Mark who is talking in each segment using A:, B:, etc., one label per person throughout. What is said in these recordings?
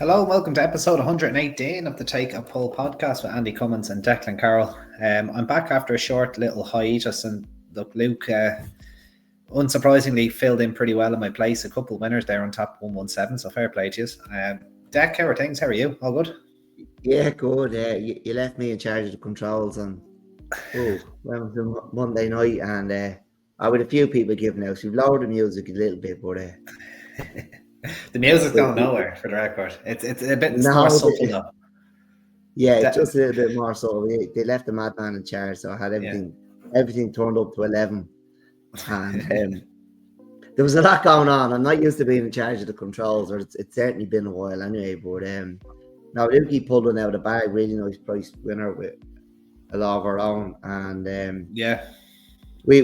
A: Hello and welcome to episode 118 of the Take a Pull podcast with Andy Cummins and Declan Carroll. I'm back after a short little hiatus, and look, Luke unsurprisingly filled in pretty well in my place. A couple of winners there on top 117, so fair play to you. Dec, how are things? How are you? All good?
B: Yeah, good. You left me in charge of the controls on Monday night, and I with a few people giving out. So we've lowered the music a little bit, but
A: the music's going nowhere, for the record. It's a bit more subtle though.
B: Yeah, it's just a little bit more subtle. They left the madman in charge, so I had everything turned up to 11, and there was a lot going on. I'm not used to being in charge of the controls, or it's certainly been a while anyway. But now Lukey pulled one out of the bag, really nice price winner with a lot of our own, and we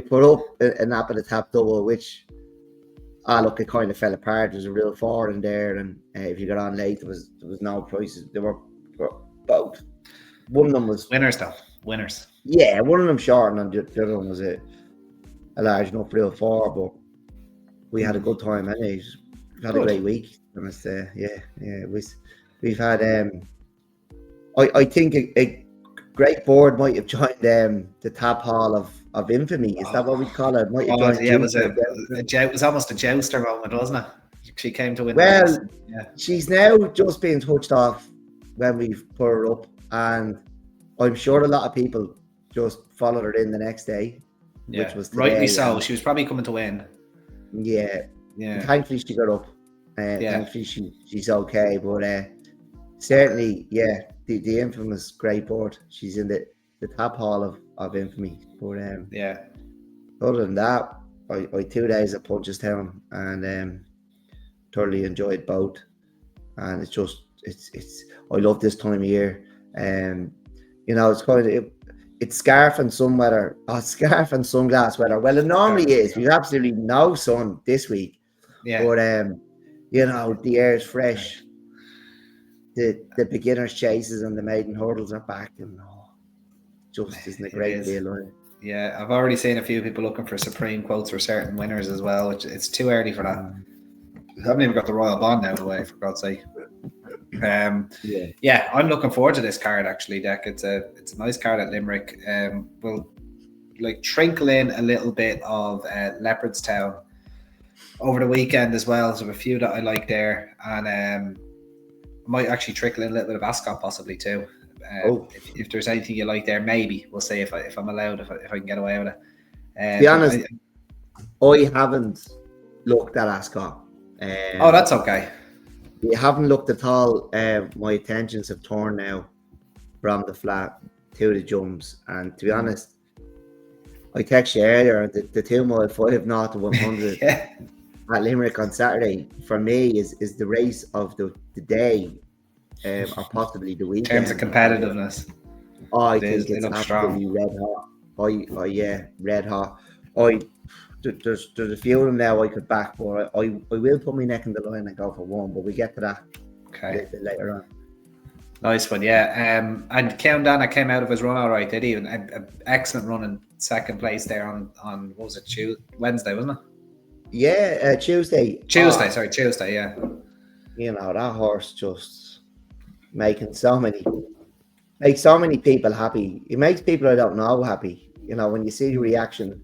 B: put up a nap at the tap double, which look, it kind of fell apart. There's a real four in there, and if you got on late, there was no prices. They were both. One of them was
A: winners though. Winners.
B: Yeah, one of them short, and the other one was a large enough real four. But we had a good time anyway. We've had a great week. And it's, we've had I think a great board might have joined the Tap Hall of Infamy. Is that what we call it? Might have joined
A: it was it was almost a jouster moment, wasn't it? She came to win.
B: Well, she's now just being touched off when we've put her up, and I'm sure a lot of people just followed her in the next day, which was today,
A: rightly so. She was probably coming to win.
B: Yeah. And thankfully she got up. Thankfully she's okay, but certainly, the infamous great board. She's in the Tap Hall of Infamy. But other than that, I 2 days at Punchestown, and thoroughly enjoyed both. And it's I love this time of year. It's kind of it's scarf and sun weather. Scarf and sunglass weather. Well, it normally is. We've absolutely no sun this week. Yeah. But the air is fresh. The beginners chases and the maiden hurdles are back, and just isn't a great deal, right?
A: Yeah, I've already seen a few people looking for supreme quotes for certain winners as well, which it's too early for that. I haven't even got the Royal Bond out of the way, for God's sake. I'm looking forward to this card actually, Dec. It's a nice card at Limerick. We'll trinkle in a little bit of Leopardstown over the weekend as well. So a few that I like there, and might actually trickle in a little bit of Ascot possibly too. If there's anything you like there, maybe we'll see if I'm allowed, if I can get away with it.
B: To be honest, I haven't looked at Ascot.
A: That's okay.
B: You haven't looked at all. My attentions have turned now from the flat to the jumps, and to be honest, I texted you earlier, the 2 mile 5 0 to 100 at Limerick on Saturday for me is the race of the day, or possibly the weekend.
A: In terms of competitiveness,
B: I think it's absolutely red hot. Red hot. There's a few of them now I could back for. I will put my neck in the line and go for one, but we get to that a little bit later on.
A: Nice one, and Countdown came out of his run all right, did he? An excellent run in second place there on what was it, Wednesday, wasn't it?
B: Yeah, Tuesday.
A: Tuesday, yeah.
B: That horse just makes so many people happy. It makes people I don't know happy. When you see the reaction,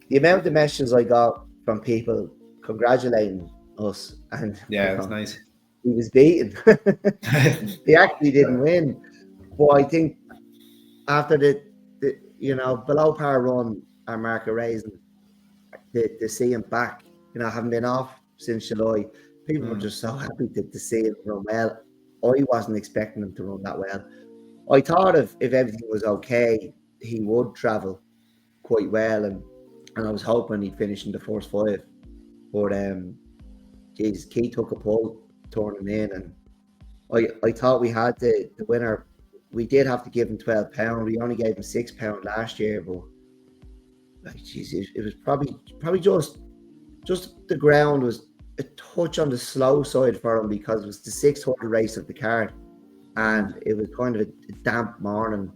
B: the amount of messages I got from people congratulating us, and
A: it's nice.
B: He was beaten. He actually didn't win, but I think after the below par run our market raising, to see him back, having been off since July, people were just so happy to see him run well. I wasn't expecting him to run that well. I thought if everything was okay, he would travel quite well, and I was hoping he'd finish in the first 5. But Key took a pull turning in, and I thought we had the winner. We did have to give him £12. We only gave him £6 last year, but it was probably just the ground was a touch on the slow side for him, because it was the 600 race of the card, and it was kind of a damp morning.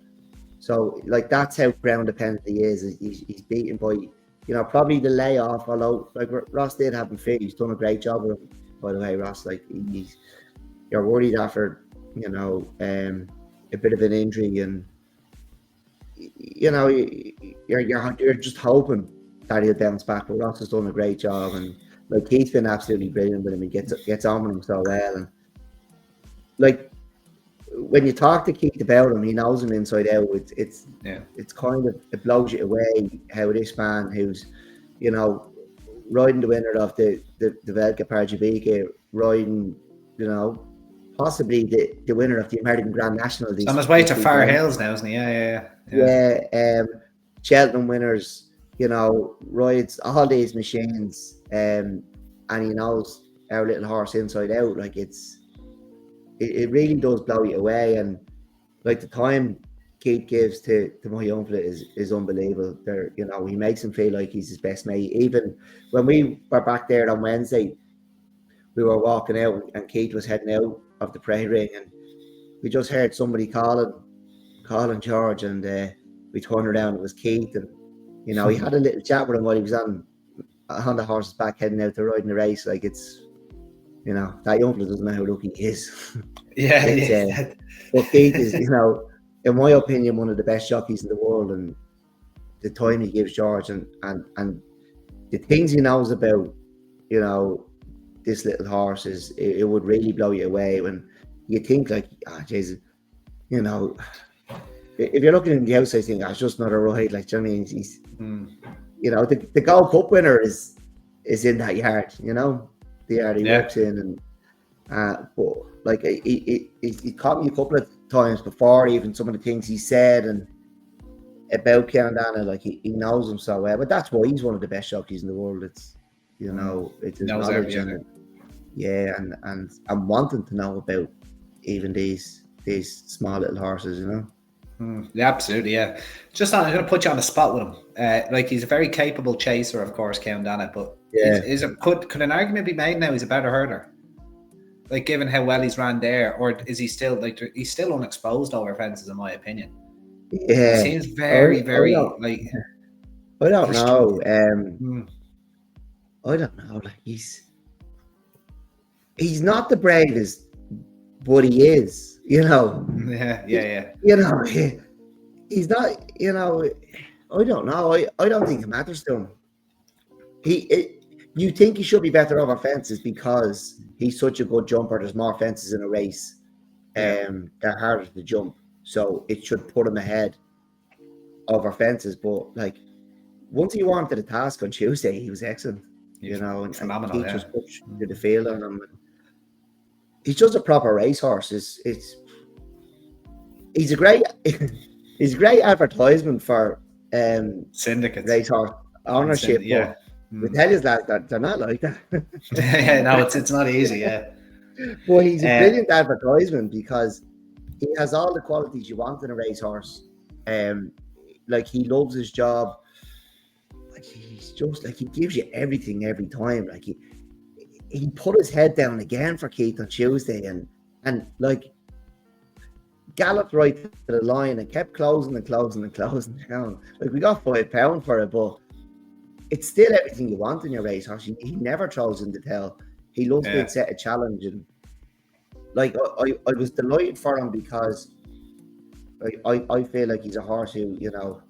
B: So that's how ground dependent he is. He's beaten by probably the layoff. Although Ross did have him fit, he's done a great job with him. by the way, Ross. Like you're worried after, you know, a bit of an injury, and you know, you're just hoping that he'll bounce back. But Ross has done a great job, and like he's been absolutely brilliant with him. He gets on with him so well, and like when you talk to Keith about him, he knows him inside out. It's kind of, it blows you away how this man who's, you know, riding the winner of the Velka Parjabika, riding, you know, possibly the winner of the American Grand National.
A: On his way to Far Hills now, isn't he? Yeah.
B: Cheltenham winners, you know, rides all these machines, and he knows our little horse inside out. Like it really does blow you away, and like the time Keith gives to my uncle is unbelievable. There, you know, he makes him feel like he's his best mate. Even when we were back there on Wednesday, we were walking out, and Keith was heading out of the parade ring, and we just heard somebody calling George, and we turned around. It was Keith, and you know, he had a little chat with him while he was on the horse's back heading out to ride in the race. Like it's, you know, that young fella doesn't know how lucky he is.
A: Yeah.
B: But Keith is, you know, in my opinion, one of the best jockeys in the world, and the time he gives George, and the things he knows about, you know, this little horse it would really blow you away when you think like, Jesus, you know, if you're looking at the outside, think, it's just not a ride. Like, do you know what I mean? He's, you know, the Gold Cup winner is in that yard, you know, the yard he works in, and but like he caught me a couple of times before, even some of the things he said and about Countana, like he knows him so well. But that's why he's one of the best jockeys in the world. It's, you know, it's his knowledge, and wanting to know about even these small little horses, you know.
A: Yeah, absolutely. Yeah, just I'm going to put you on the spot with him. Like he's a very capable chaser, of course, Countana, but could an argument be made now he's a better herder? Like, given how well he's ran there, or is he still he's still unexposed over fences, in my opinion?
B: Yeah,
A: he seems very like.
B: I don't know. I don't know. Like he's not the bravest, but he is. You know.
A: Yeah.
B: You know, he's not. You know, I don't know. I don't think it matters to him. You think he should be better over fences because he's such a good jumper. There's more fences in a race, they're harder to jump, so it should put him ahead over fences. But like, once he warmed to the task on Tuesday, he was excellent. You know, and
A: phenomenal.
B: He just pushed to the field on him. He's just a proper racehorse. He's a great advertisement for
A: syndicates,
B: racehorse ownership.
A: Yeah.
B: We tell you that they're not like that.
A: Yeah, no, it's not easy. Yeah,
B: well, he's a brilliant advertisement because he has all the qualities you want in a racehorse. Like he loves his job. Like he's just like, he gives you everything every time. Like he put his head down again for Keith on Tuesday, and like galloped right to the line and kept closing down. Like we got £5 for it, but it's still everything you want in your racehorse. He never throws in the towel. He loves being set a challenge, and like I was delighted for him because I feel like he's a horse who, you know,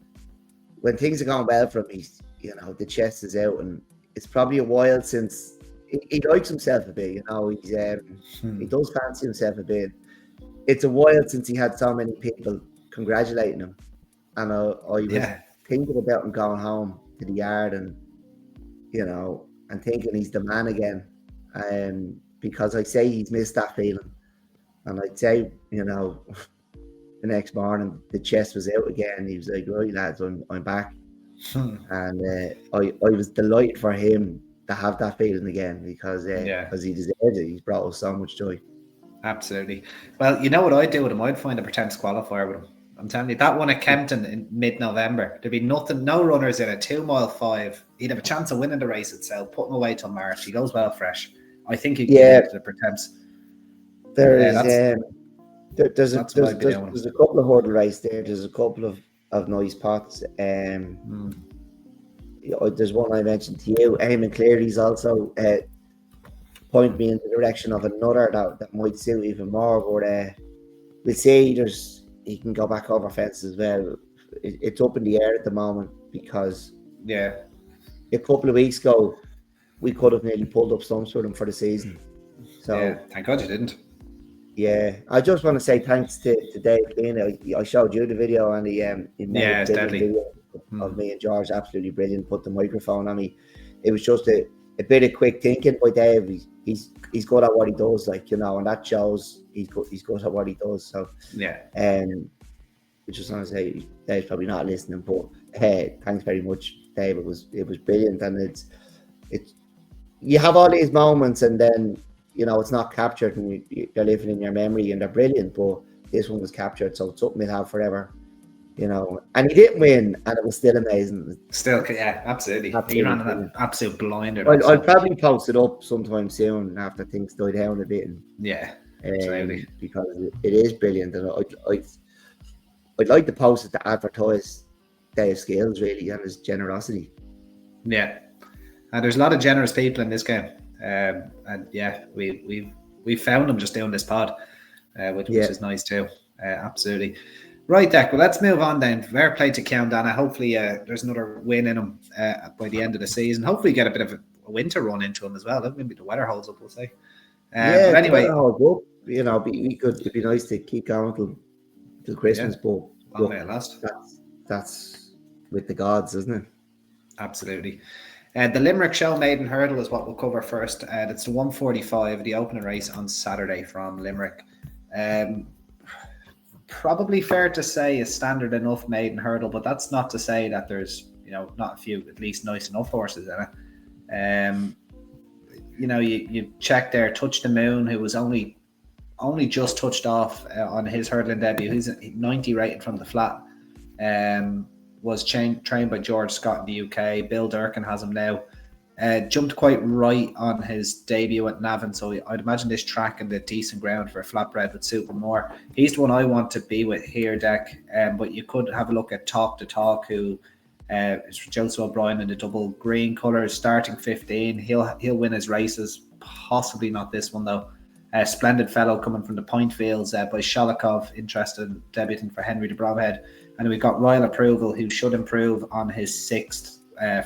B: when things are going well for him, he's, you know, the chest is out, and it's probably a while since he likes himself a bit. You know, he does fancy himself a bit. It's a while since he had so many people congratulating him, and I was thinking about him going home to the yard, and you know, and thinking he's the man again, because I say he's missed that feeling, and I'd say, you know, the next morning the chest was out again. He was like, right lads, I'm back. And I was delighted for him to have that feeling again, because he deserves it. He's brought us so much joy.
A: Absolutely. Well, you know what I'd do with him? I'd find a pretend qualifier with him. I'm telling you, that one at Kempton in mid-November, there'd be no runners in a 2 mile 5. He'd have a chance of winning the race itself, put him away till March. He goes well fresh. I think he can get to the pretense.
B: There's a couple of hurdle race there. There's a couple of nice pots. There's one I mentioned to you. Eamon Cleary's also point me in the direction of another that might suit even more. But we'll see. He can go back over fence as well. It's up in the air at the moment because a couple of weeks ago we could have nearly pulled up stumps for them for the season. So
A: thank God you didn't.
B: Yeah, I just want to say thanks to Dave Keane. I showed you the video, and he made a brilliant video of me and George. Absolutely brilliant. Put the microphone on me. It was just a bit of quick thinking by Dave. He's good at what he does, like, and that shows he's good at what he does. So I just want to say Dave's probably not listening, but thanks very much, Dave. It was brilliant, and it's you have all these moments, and then it's not captured, and you're living in your memory, and they're brilliant. But this one was captured, so it's something we'll have forever. And he didn't win, and it was still amazing.
A: Still, absolutely. He ran an absolute blinder.
B: I'll probably post it up sometime soon after things die down a bit. And,
A: absolutely.
B: Because it is brilliant, and I'd like to post it to advertise Dave's skills, really, and his generosity.
A: Yeah, and there's a lot of generous people in this game, and we found them just doing this pod, which is nice too. Absolutely. Right, Dec. Well, let's move on then. Fair play to Countdana. Hopefully, there's another win in them by the end of the season. Hopefully, get a bit of a winter run into them as well. Maybe the weather holds up, we'll say. But anyway,
B: the weather holds up. It'd be nice to keep going till Christmas, but
A: long may it last.
B: That's with the gods, isn't it?
A: Absolutely. The Limerick Show Maiden Hurdle is what we'll cover first. It's the 145, the opening race on Saturday from Limerick. Probably fair to say a standard enough maiden hurdle, but that's not to say that there's not a few at least nice enough horses in it. You check there, Touch the Moon, who was only just touched off on his hurdling debut. He's 90 rated from the flat. Was trained by George Scott in the UK. Bill Durkin has him now. Jumped quite right on his debut at Navan, so I'd imagine this track and the decent ground for a flatbread would suit him more. He's the one I want to be with here, Dec. But you could have a look at Talk to Talk, who is Joseph O'Brien in the double green colours, starting 15. He'll win his races, possibly not this one though. Splendid Fellow coming from the Point Fields by Shalikov, interested in debuting for Henry de Bromhead. And we've got Royal Approval, who should improve on his sixth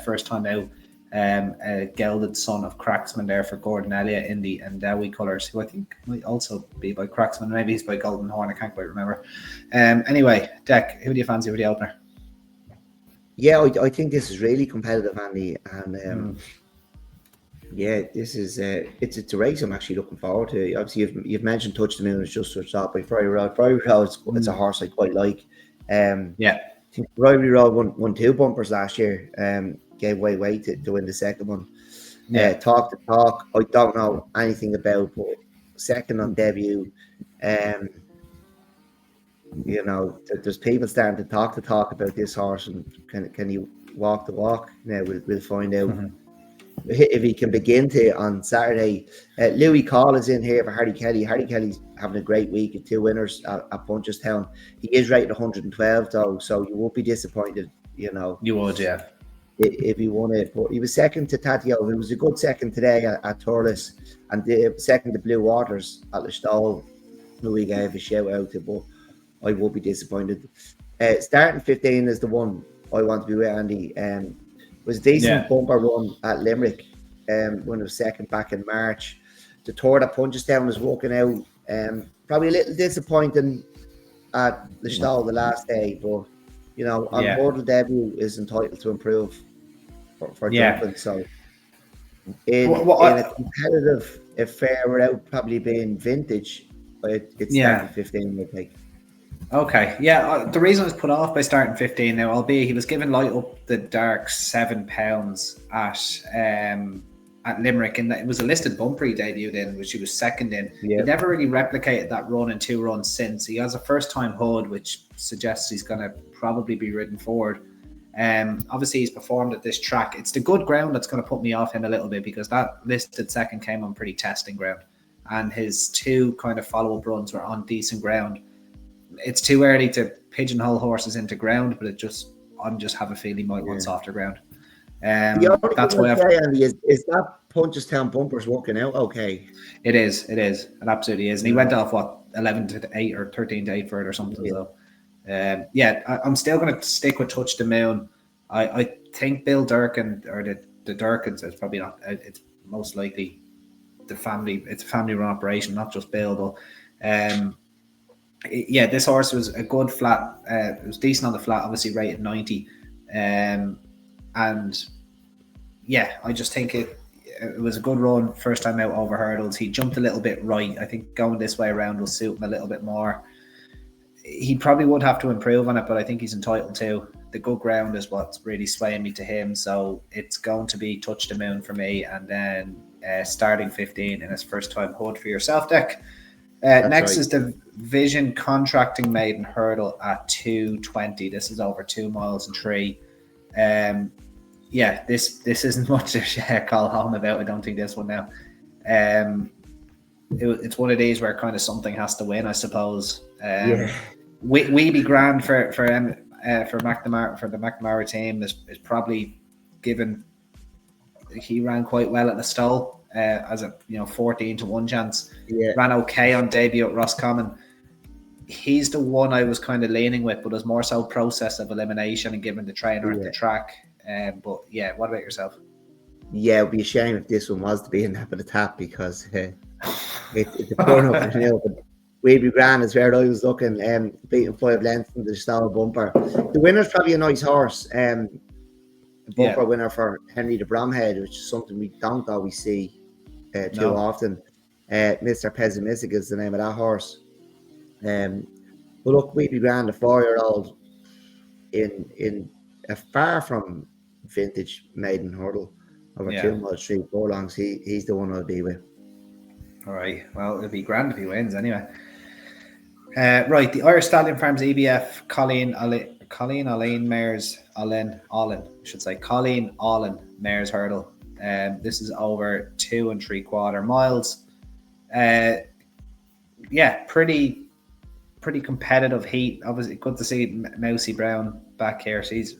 A: first time out. A gelded son of Cracksman there for Gordon Elliott in the Endowie colours, who I think might also be by Cracksman. Maybe he's by Golden Horn, I can't quite remember. Anyway, Dec, who do you fancy for the opener?
B: Yeah, I think this is really competitive, Andy, and this is it's a race I'm actually looking forward to. Obviously, you've mentioned Touch the Moon is just switched off by Friary Road. Friary Road, it's a horse I quite like. I think Friary Road won 2 bumpers last year. Gave way to win the second one. Talk to Talk, I don't know anything about, but second on debut. There's people starting to talk about this horse, and can he walk the walk? Now we'll find out if he can begin to on Saturday. Louis Call is in here for Harry Kelly. Harry Kelly's having a great week at 2 winners at Punchestown. He is rated 112 though, so you won't be disappointed.
A: You would, yeah.
B: If he won it, but he was second to Tatio. It was a good second today at Turles, and the second to Blue Waters at Listowel, who we gave a shout out to, but I will be disappointed. Starting 15 is the one I want to be with, Andy. Was a decent bumper run at Limerick, when it was second back in March. The tour that Punchestown was walking out, probably a little disappointing at Listowel the last day, but on hurdle debut is entitled to improve for jumping. So in a competitive affair without probably being vintage, it's starting 15, I think.
A: Okay, the reason I was put off by starting 15 now, albeit he was given light up the dark £7 at Limerick, and it was a listed bumper he debuted in, which he was second in. He never really replicated that run in 2 runs since. He has a first-time hood, which suggests he's going to probably be ridden forward. Obviously, he's performed at this track. It's the good ground that's going to put me off him a little bit, because that listed second came on pretty testing ground, and his 2 kind of follow-up runs were on decent ground. It's too early to pigeonhole horses into ground, but I just have a feeling he might want softer ground.
B: The only
A: That's
B: thing
A: why
B: I'd say, Andy, is that Punchestown bumper's working out okay.
A: It absolutely is. And he went off, 11-8 or 13-8 for it or something.
B: Yeah.
A: So, I'm still going to stick with Touch the Moon. I think Bill Durkin, or the Durkins, it's probably not, it's most likely it's a family run operation, not just Bill, but this horse was a good flat, it was decent on the flat, obviously rated 90. And yeah, I just think it was a good run first time out over hurdles. He jumped a little bit right. I think going this way around will suit him a little bit more. He probably would have to improve on it, but I think he's entitled to. The good ground is what's really swaying me to him. So it's going to be Touch the Moon for me, and then starting 15 in his first time hood for yourself, Deck. Next is the Vision Contracting Maiden Hurdle at 220. This is over 2 miles and 3. This isn't much to call home about. I don't think this one now. It's one of these where kind of something has to win, I suppose. We be grand for McNamara, for the McNamara team is probably given. He ran quite well at the Stowe as a 14-1 chance.
B: Yeah.
A: Ran okay on debut at Roscommon. He's the one I was kind of leaning with, but it was more so process of elimination and giving the trainer at the track. But yeah, what about yourself?
B: Yeah, it would be a shame if this one was to be in that bit of tap, because it's a burn up. But we'd be grand is where I was looking, beating 5 lengths in the style bumper. The winner's probably a nice horse. A bumper winner for Henry de Bromhead, which is something we don't always see too often. Mr. Pessimistic is the name of that horse. But look, we'd be grand, a 4-year-old in a far from vintage maiden hurdle over 2 miles, 3 furlongs. He's the one I'll be with.
A: All right. Well, it'll be grand if he wins anyway. Right, the Irish Stallion Farms EBF Colleen Allen Mares Allen, I should say Colleen Allen Mares Hurdle. This is over 2 3/4 miles. Pretty competitive heat. Obviously, good to see Mousy Brown back here. She's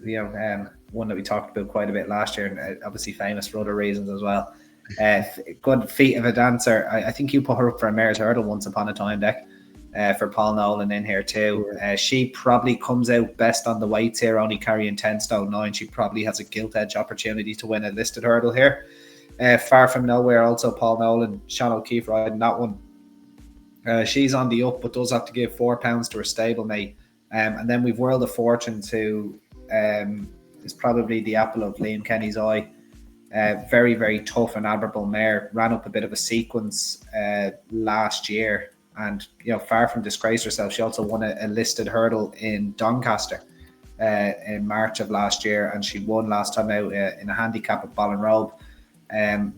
A: one that we talked about quite a bit last year, and obviously famous for other reasons as well. Good feat of a dancer. I think you put her up for a mare's hurdle once upon a time, Deck, for Paul Nolan in here too. She probably comes out best on the weights here, only carrying 10 stone 9. She probably has a gilt edge opportunity to win a listed hurdle here. Far from nowhere, also Paul Nolan, Sean O'Keefe riding that one. She's on the up, but does have to give £4 to her stablemate. And then we've World of Fortunes, who is probably the apple of Liam Kenny's eye. Very, very tough and admirable mare. Ran up a bit of a sequence last year, and far from disgrace herself. She also won a listed hurdle in Doncaster in March of last year, and she won last time out in a handicap at Ballinrobe.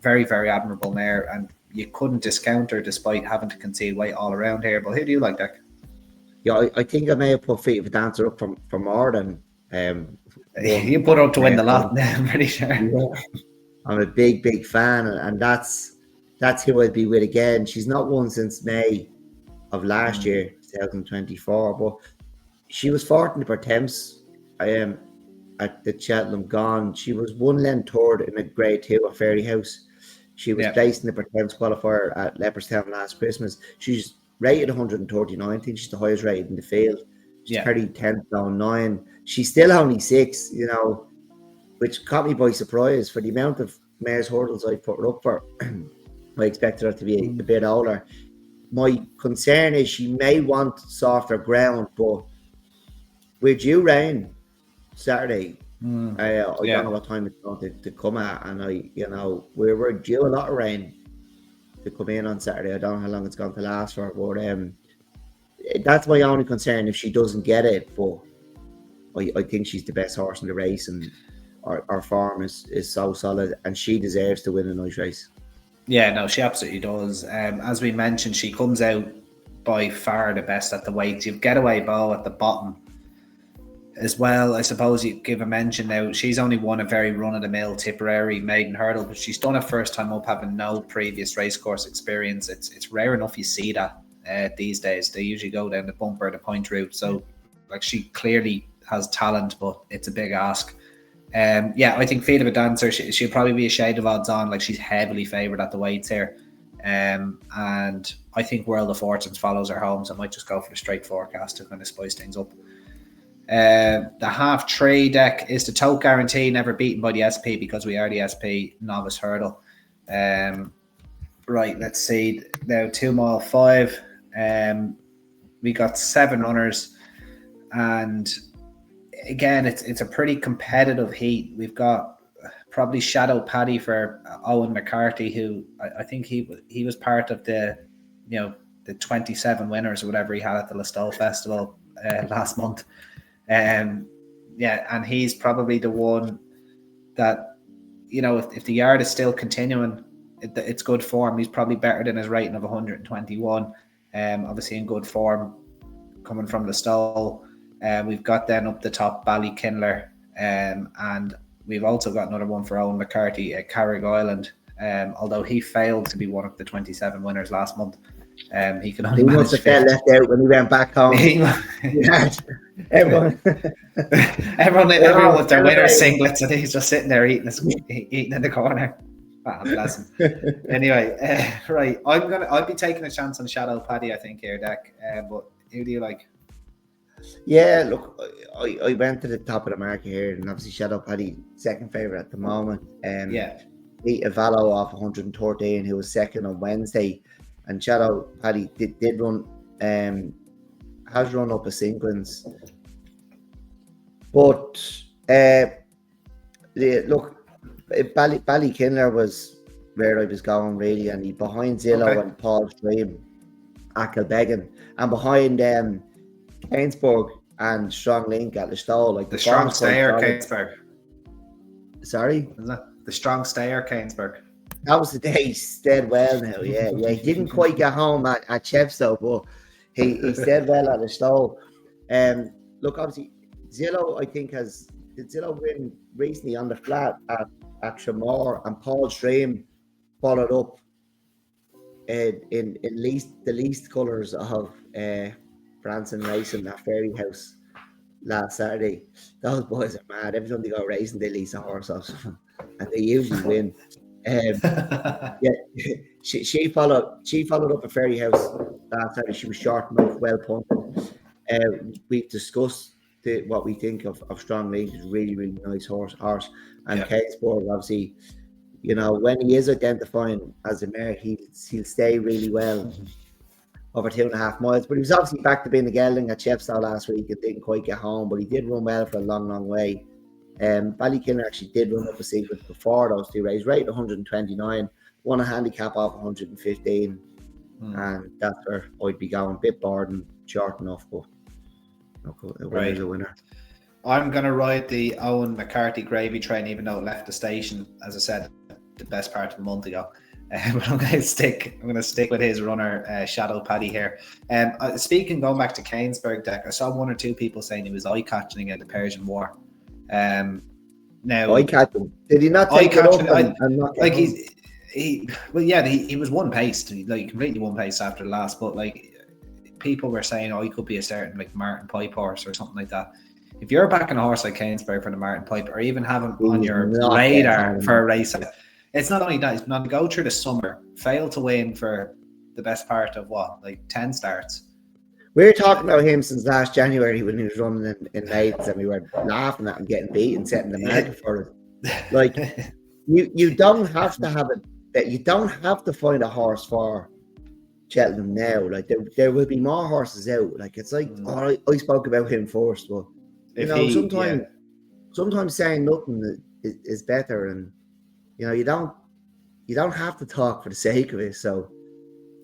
A: Very, very admirable mare, and you couldn't discount her despite having to concede weight all around here. But who do you like, Dick?
B: Yeah, I think I may have put Feet of a Dancer up for more than
A: you put her up to win the lot. I'm pretty sure.
B: Yeah. I'm a big fan, and that's who I'd be with again. She's not won since May of last year, 2024, but she was 14th per temps at the Cheltenham Gone. She was 1 length third in a Grade 2 at Fairyhouse. She was placed in the per temps qualifier at Leopardstown last Christmas. She's rated 139. I think she's the highest rated in the field. She's 10 down 9. She's still only 6, which caught me by surprise for the amount of mare's hurdles I put her up for. I expected her to be a bit older. My concern is she may want softer ground, but we're due rain Saturday. I don't know what time it's going to come at, and we're due a lot of rain to come in on Saturday. I don't know how long it's going to last for, but that's my only concern if she doesn't get it. But I think she's the best horse in the race, and our form is so solid, and she deserves to win a nice race.
A: Yeah, no, she absolutely does. As we mentioned, she comes out by far the best at the weights. You've Getaway Bow at the bottom as well. I suppose you give a mention now. She's only won a very run-of-the-mill Tipperary maiden hurdle, but she's done it first time up, having no previous racecourse experience. It's rare enough you see that these days. They usually go down the bumper, the point route. So, she clearly has talent, but it's a big ask. I think Field of a Dancer, she'll probably be a shade of odds on. Like, she's heavily favoured at the weights here. And I think World of Fortunes follows her home, so I might just go for the straight forecast to kind of spice things up. The half three deck is the Tote Guarantee, never beaten by the SP because we are the SP novice hurdle. Right, let's see. Now 2 mile 5. We got 7 runners, and again, it's a pretty competitive heat. We've got probably Shadow Paddy for Owen McCarthy, who I think he was part of the 27 winners or whatever he had at the Leopardstown Festival last month. And he's probably the one that, if the yard is still continuing, it's good form. He's probably better than his rating of 121. Obviously in good form coming from the stall. We've got then up the top Ballykindler, and we've also got another one for Owen McCarthy at Carrick Island. Although he failed to be one of the 27 winners last month. He can only
B: must have felt left out when he went back home. Everyone
A: with their winner singlets, and he's just sitting there eating in the corner. Bless him. Anyway, right, I'll be taking a chance on Shadow Paddy, I think, here, Deck. But who do you like?
B: Yeah, look, I went to the top of the market here, and obviously Shadow Paddy, second favourite at the moment. Beat Avalo off 113, who was second on Wednesday. And Shadow Paddy did run, has run up a sequence. But Ballykindler was where I was going, really, and he behind Zillow and Paul Stream at Kilbeggan, and behind Gainsborough and Strong Link at the stall. Like
A: the Strong Stayer, Gainsborough.
B: Sorry?
A: Isn't that the Strong Stayer, Gainsborough?
B: That was the day he stayed well now, yeah. He didn't quite get home at Chepstow, but he stayed well at the stall. Look, obviously, Zillow, I think, did Zillow win recently on the flat at Tremor, and Paul Stream followed up in the least colours of Branson Racing at Fairy House last Saturday. Those boys are mad. Every time they go racing, they lease a horse off someone, and they usually win. She followed up at Fairy House last Saturday. She was short enough, well punted. We've discussed what we think of Strong Link. Is really, really nice horse. And Kate Sport, obviously, when he is identifying as a mare, he'll stay really well over 2.5 miles. But he was obviously back to being the gelding at Chepstow last week and didn't quite get home, but he did run well for a long, long way. Ballykindler actually did run up a sequence before those two races, rated 129, won a handicap off 115, and that's where I'd be going. A bit bored and short enough, but a winner's a winner.
A: I'm going to ride the Owen McCarthy gravy train, even though it left the station, as I said, the best part of a month ago. But I'm going to stick with his runner, Shadow Paddy here. Going back to Gainsborough, Deck, I saw one or two people saying he was eye-catching at the Persian War. Now
B: eye-catching. Did he not take it up and not
A: like he was one paced, like completely one paced after the last, but like people were saying, he could be a certain like Martin Pipe horse or something like that. If you're backing a horse like Gainsborough for the Martin Pipe, or even have him on your radar for a race, it's not only that, he's not to go through the summer, fail to win for the best part of 10 starts.
B: We were talking about him since last January when he was running in Leeds, and we were laughing at him getting beaten, setting the market for it. Like, you don't have to have it. You don't have to find a horse for Cheltenham now. Like, there will be more horses out. Like, it's like, I spoke about him first, but sometimes saying nothing is better, and you don't have to talk for the sake of it. So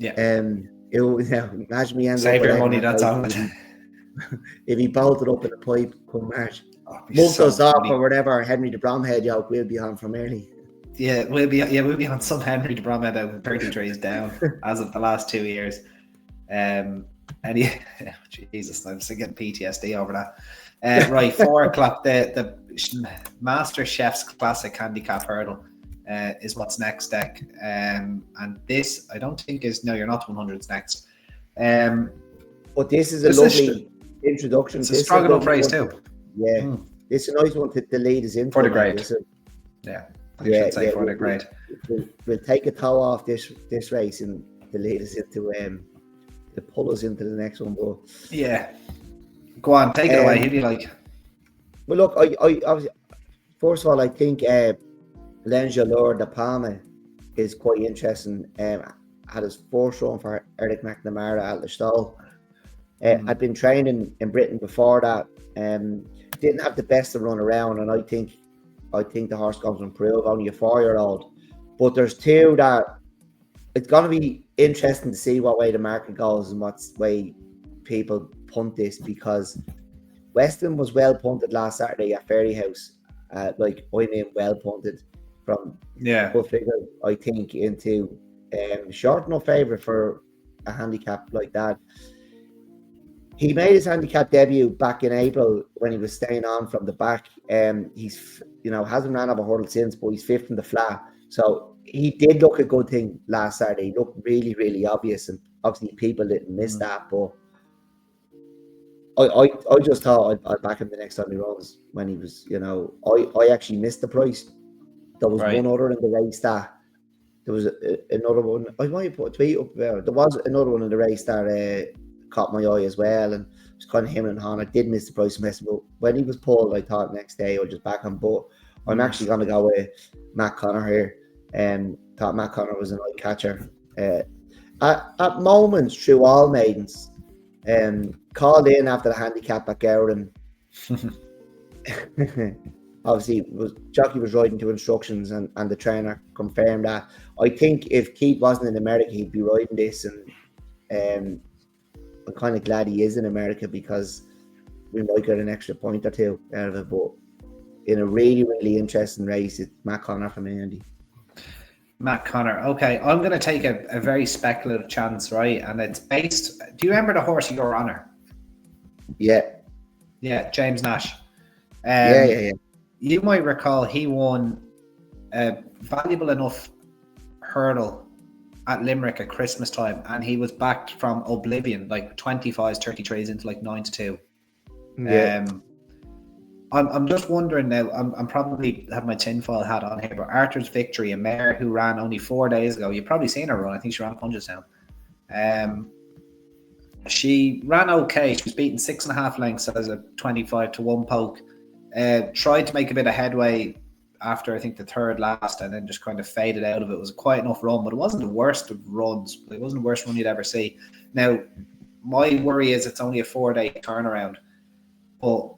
B: imagine me
A: save your money. That's all.
B: If he bolted up in a pipe come March, moved us off or whatever, Henry de Bromhead joke, we'll be on from early.
A: Yeah, we'll be on some Henry de Bromhead out 33s down as of the last 2 years. Jesus, I'm still getting PTSD over that. Right, 4 o'clock. The Master Chef's Classic Handicap Hurdle is what's next, Deck. And this, I don't think is, no, you're not 100s next.
B: But this is a lovely introduction.
A: It's a strong enough race too.
B: Yeah. it's a nice one to lead us into
A: for the grade. I should say for the grade.
B: We'll take a toe off this race and to lead us into to pull us into the next one. But
A: go on, take it away. Who do you like?
B: Well, look, I obviously, first of all, I think L'Angelo de Palma is quite interesting. Had his first run for Eric McNamara at Listowel. I'd been training in Britain before that. Didn't have the best to run around, and I think the horse going to improve. Only a 4-year-old, but there's two that it's going to be interesting to see what way the market goes and what way people punt this, because Weston was well punted last Saturday at Fairyhouse. Well punted from full figure, I think, into short enough favourite for a handicap like that. He made his handicap debut back in April when he was staying on from the back. He's hasn't ran over a hurdle since, but he's fifth in the flat. So he did look a good thing last Saturday. He looked really, really obvious, and obviously people didn't miss that. But I just thought I'd back him the next time he runs when he was, I actually missed the price. There was one other in the race that there was another one. I might put a tweet up there. There was another one in the race that caught my eye as well, and it was kind of him and Han. I did miss the price mess, but when he was pulled, I thought next day I'll just back him. But I'm actually going to go with Matt Connor here. Thought Matt Connor was an eye catcher. At moments through all maidens, called in after the handicap at Gowran. Obviously, jockey was riding to instructions, and the trainer confirmed that. I think if Keith wasn't in America, he'd be riding this, and I'm kind of glad he is in America, because we might get an extra point or two out of it. But in a really, really interesting race, it's Matt Connor from Andy.
A: Matt Connor. Okay, I'm going to take a very speculative chance, right? And it's based... Do you remember the horse Your Honour?
B: Yeah,
A: James Nash.
B: Yeah.
A: You might recall he won a valuable enough hurdle at Limerick at Christmas time, and he was backed from oblivion, like 25s, 33s into like 9-2.
B: Yeah.
A: I'm just wondering now, I'm probably have my tinfoil hat on here, but Arthur's Victory, a mare who ran only 4 days ago, you've probably seen her run. I think she ran Punchestown. She ran okay. She was beaten 6.5 lengths as a 25-1 poke. Tried to make a bit of headway after, I think, the third last, and then just kind of faded out of it. It was a quiet enough run, but it wasn't the worst of runs. It wasn't the worst run you'd ever see. Now, my worry is it's only a 4-day turnaround. But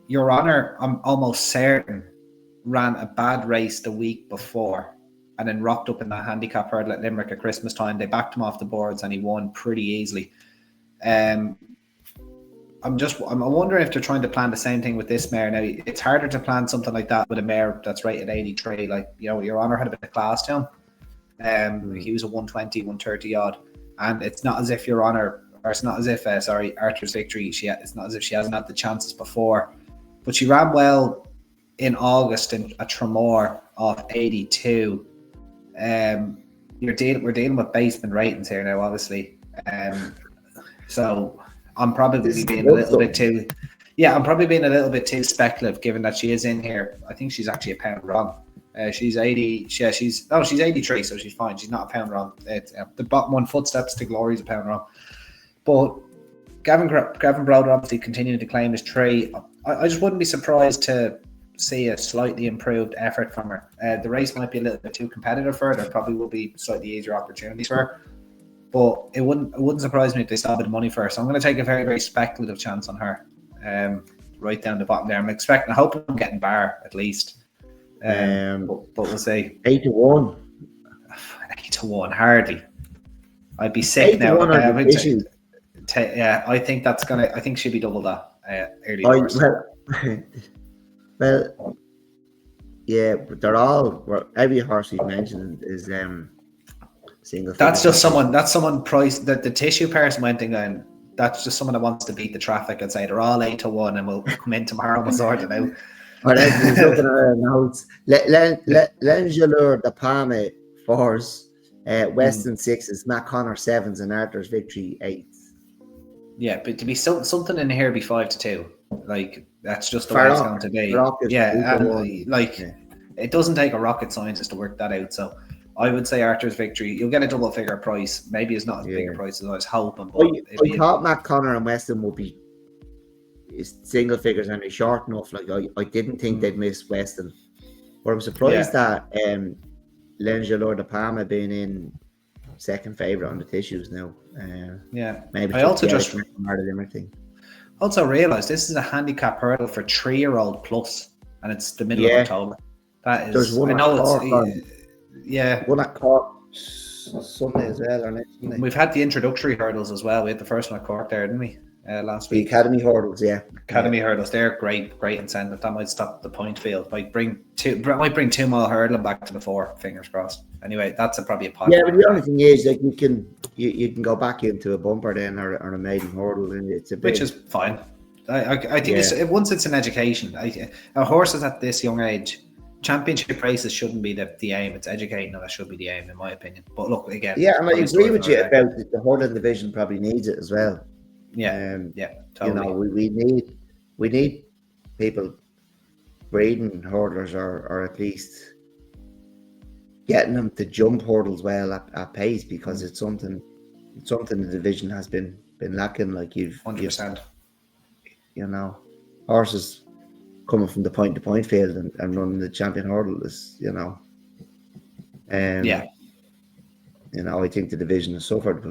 A: Your Honour, I'm almost certain, ran a bad race the week before and then rocked up in that handicap hurdle at Limerick at Christmas time. They backed him off the boards and he won pretty easily. I'm wondering if they're trying to plan the same thing with this mare. Now, it's harder to plan something like that with a mare that's rated 83. Like, Your Honour had a bit of class to him. He was a 120, 130 odd. And it's not as if Your Honour, or it's not as if, Arthur's Victory, it's not as if she hasn't had the chances before. But she ran well in August at Tramore off 82. We're dealing with basement ratings here now, obviously. So I'm probably being a little bit too... Yeah, I'm probably being a little bit too speculative, given that she is in here. I think she's actually a pound wrong. She's 80. Yeah, she's 83, so she's fine. She's not a pound wrong. The bottom one, Footsteps to Glory, is a pound wrong. But Gavin Broder obviously continuing to claim his tree. I just wouldn't be surprised to see a slightly improved effort from her. The race might be a little bit too competitive for her. There probably will be slightly easier opportunities for her. But it wouldn't surprise me if they saw a bit of money for her. So I'm going to take a very, very speculative chance on her. Right down the bottom there. I hope I'm getting bar at least. But we'll see.
B: 8-1.
A: 8-1, hardly. I'd be sick now. I think that's gonna. I think she'll be double that early.
B: Well, yeah, but they're all. Every horse you've mentioned is single.
A: That's just someone. That's someone priced that the tissue person went and going. That's just someone that wants to beat the traffic and say they're all 8-1 and we'll come in tomorrow and we'll sort it out.
B: Or he's looking at our notes. L'Angelo de Palma 4s, Weston 6s, Matt Connor 7s, and Arthur's Victory 8s.
A: Yeah, but to be something in here be 5-2. Like That's just the way it's going to be. It doesn't take a rocket scientist to work that out. So I would say Arthur's victory. You'll get a double figure price. Maybe it's not as big a price as I was hoping. But
B: I thought Matt Connor and Weston would be single figures and they're short enough. Like I didn't think they'd miss Weston. But I'm surprised that L'Angelo de Palma being in second favourite on the tissues now. Maybe
A: I also just
B: thing.
A: Also realised this is a handicap hurdle for 3-year-old plus, and it's the middle of October. That is. There's one at Cork. One at Cork Sunday as well, or next Sunday. We've had the introductory hurdles as well. We had the first one at Cork there, didn't we? Last week.
B: The Academy hurdles,
A: hurdles. They're great incentive. That might stop the point field. Might bring 2 mile hurdling back to the 4. Fingers crossed. Anyway, that's probably a positive.
B: Yeah, but the only thing is, like, you can go back into a bumper then or a maiden hurdle, and it's a bit,
A: which is fine. I think once it's an education, our horses at this young age, championship races shouldn't be the aim. It's educating them. That should be the aim, in my opinion. But look, again,
B: and I agree with you about the hurdling division probably needs it as well.
A: Totally.
B: You know, we need people breeding hurdlers or at least getting them to jump hurdles well at pace, because it's something the division has been lacking. Like
A: 100%.
B: You know, horses coming from the point to point field and running the champion hurdle is, you know, you know, I think the division has suffered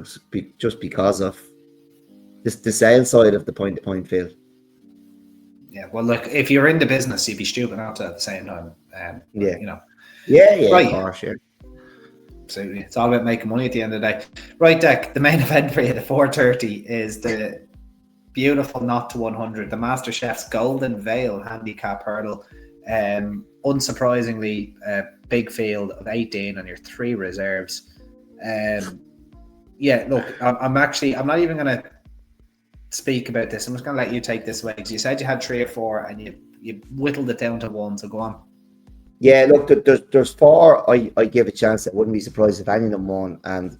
B: just because of the sales side of the point to point field.
A: Yeah, well, look, if you're in the business, you'd be stupid not to at the same time. You know.
B: Right. Of course,
A: Absolutely. It's all about making money at the end of the day. Right, Deck, the main event for you at 4:30 is the beautiful Not to 100, the Master Chef's Golden Veil handicap hurdle. Unsurprisingly, a big field of 18 and your 3 reserves. Look, I'm not even going to speak about this. I'm just going to let you take this away, because you said you had 3 or 4 and you whittled it down to 1, so go on.
B: Yeah, look, there's 4 I give a chance. I wouldn't be surprised if any of them won, and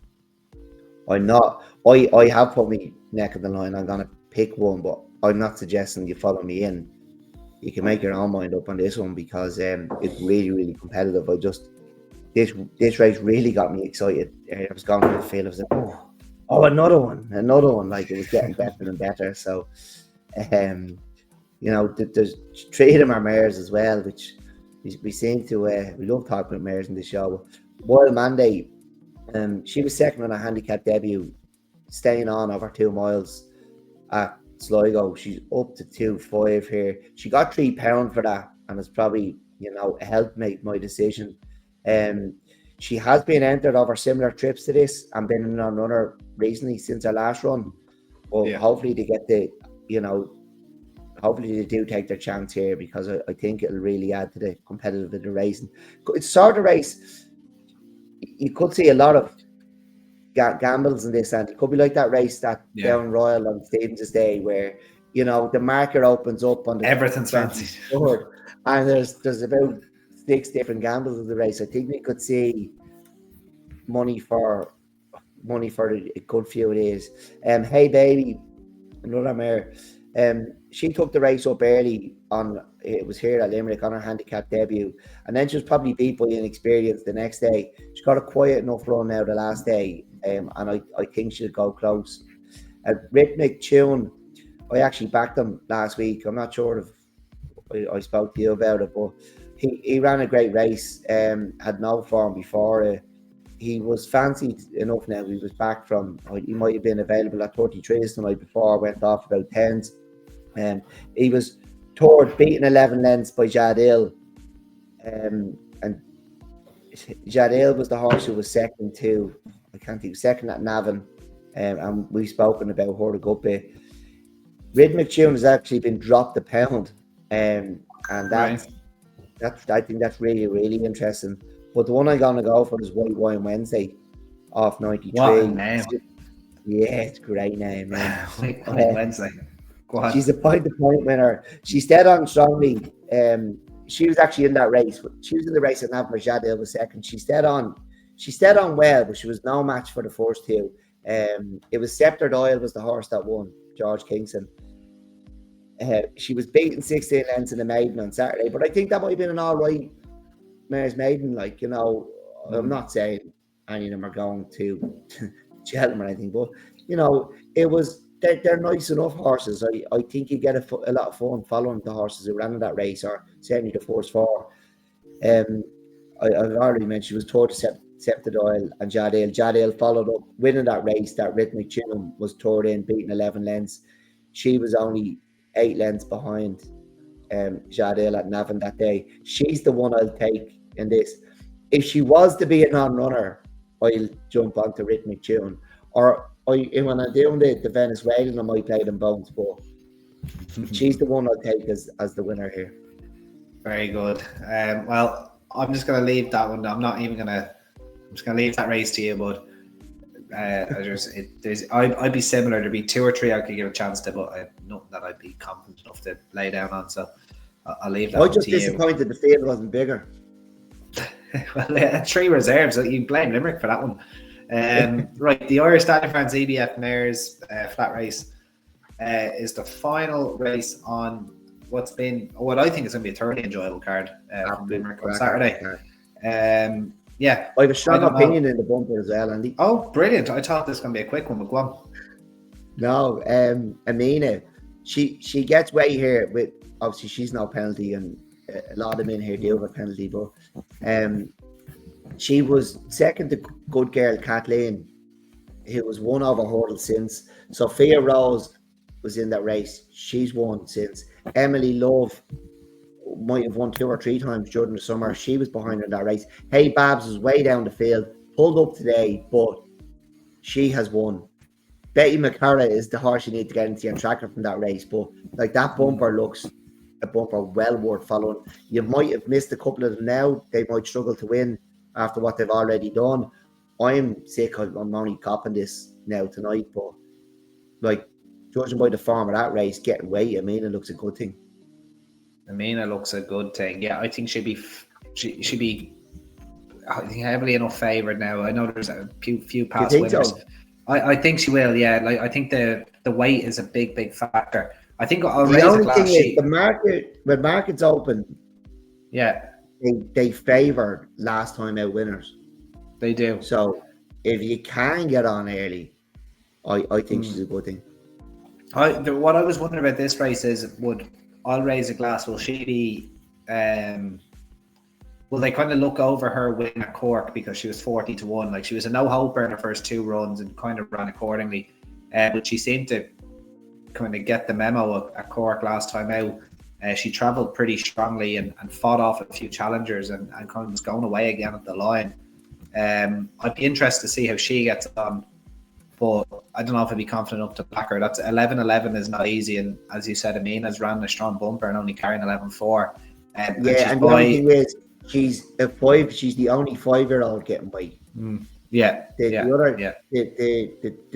B: I'm not. I have put me neck of the line. I'm going to pick one, but I'm not suggesting you follow me in. You can make your own mind up on this one, because it's really, really competitive. This race really got me excited. I was going to the field. I was like, oh, another one. Like, it was getting better and better. So, you know, there's 3 of them are mares as well, which we seem to we love talking about mares in the show. Wild Monday, she was second on a handicap debut, staying on over 2 miles at Sligo. She's up to 2.5 here. She got £3 for that, and it's probably, you know, helped make my decision. She has been entered over similar trips to this and been in on another recently since her last run. But hopefully they get hopefully they do take their chance here, because I think it'll really add to the competitive of the racing. It's sort of race, you could see a lot of gambles in this, and it could be like that race that down Royal on Stevens' Day, where, you know, the marker opens up on the
A: everything's fancy,
B: and there's about 6 different gambles of the race. I think we could see money for a good few of these. Hey Baby, another mare. She took the race up early it was here at Limerick on her handicap debut, and then she was probably beat by inexperience the next day. She got a quiet enough run now the last day, and I think she'll go close. Rhythmic Tune, I actually backed him last week. I'm not sure if I spoke to you about it, but he ran a great race, had no form before. He was fancied enough now. He was back from, he might have been available at 33s the night before, went off about 10s. He was beaten 11 lengths by Jadil. And Jadil was the horse who was second at Navan. And we've spoken about her a good bit. Rhythmic Tune has actually been dropped £1. And I think that's really, really interesting. But the one I'm going to go for is White Wine Wednesday off 93.
A: What a name.
B: Yeah, it's a great name, man.
A: White Wine Wednesday. Go on.
B: She's a point-to-point winner. She stayed on strongly. She was actually in that race. She was in the race at Navan. Jadil was second. She stayed on well, but she was no match for the first 2. It was Scepter Doyle was the horse that won, George Kingston. She was beaten 16 lengths in the maiden on Saturday, but I think that might have been an all right mare's maiden. Like, you know, I'm not saying any of them are going to Cheltenham or anything, but you know, it was they're nice enough horses. I think you get a lot of fun following the horses who ran in that race, or certainly the first four. I've already mentioned she was taught to Septa Doyle and Jadale. Jadale followed up, winning that race. That Rhythmic Tune was towed in, beating 11 lengths. She was only 8 lengths behind Jadale at Navan that day. She's the one I'll take in this. If she was to be a non-runner, I'll jump onto Rhythmic Tune. Or when I'm doing the Venezuelan, I might play them both. But she's the one I'll take as the winner here.
A: Very good. Well, I'm just going to leave that one. I'm just going to leave that race to you, but I'd be similar. There'd be 2 or 3 I could give a chance to, but nothing that I'd be confident enough to lay down on. So I'll leave that.
B: I'm just disappointed the field wasn't bigger.
A: Well, 3 reserves. You blame Limerick for that one. Right, the Irish Stallion Farms EBF Mares flat race is the final race on what I think is going to be a thoroughly enjoyable card from Limerick on Saturday. Yeah,
B: I have a strong opinion in the bumper as well, Andy.
A: Oh, brilliant! I thought this was going to be a quick one, but go on.
B: No, Amina, she gets way here with, obviously she's no penalty, and a lot of them in here do have a penalty, but she was second to good girl Kathleen, who was won over hurdle since. Sophia Rose was in that race. She's won since. Emily Love might have won 2 or 3 times during the summer. She was behind in that race. Hey Babs was way down the field, pulled up today, but she has won. Betty McCarra is the horse you need to get into your tracker from that race, but like that bumper looks a bumper well worth following. You might have missed a couple of them now. They might struggle to win after what they've already done. I'm sick. I'm only copping this now tonight, but like judging by the form of that race, getting weight, Amina looks a good thing.
A: Amina looks a good thing. Yeah, I think she'd be I think heavily enough favoured now. I know there's a few past winners. So? I think she will. Yeah, like I think the weight is a big factor. I think I'll raise a glass sheet.
B: The market, when markets open,
A: yeah,
B: they favour last time out winners.
A: They do.
B: So if you can get on early, I think she's a good thing.
A: What I was wondering about this race is, I'll raise a glass. Will she be? Will they kind of look over her win at Cork because she was 40-1? Like, she was a no-hoper in her first 2 runs and kind of ran accordingly. But she seemed to kind of get the memo at Cork last time out. She travelled pretty strongly and fought off a few challengers and kind of was going away again at the line. I'd be interested to see how she gets on, but I don't know if I'd be confident enough to back her. That's 11-11 is not easy, and as you said, Amina's ran a strong bumper and only carrying 11-4.
B: And the only thing is, she's a 5. She's the only 5-year-old getting weight.
A: Yeah.
B: The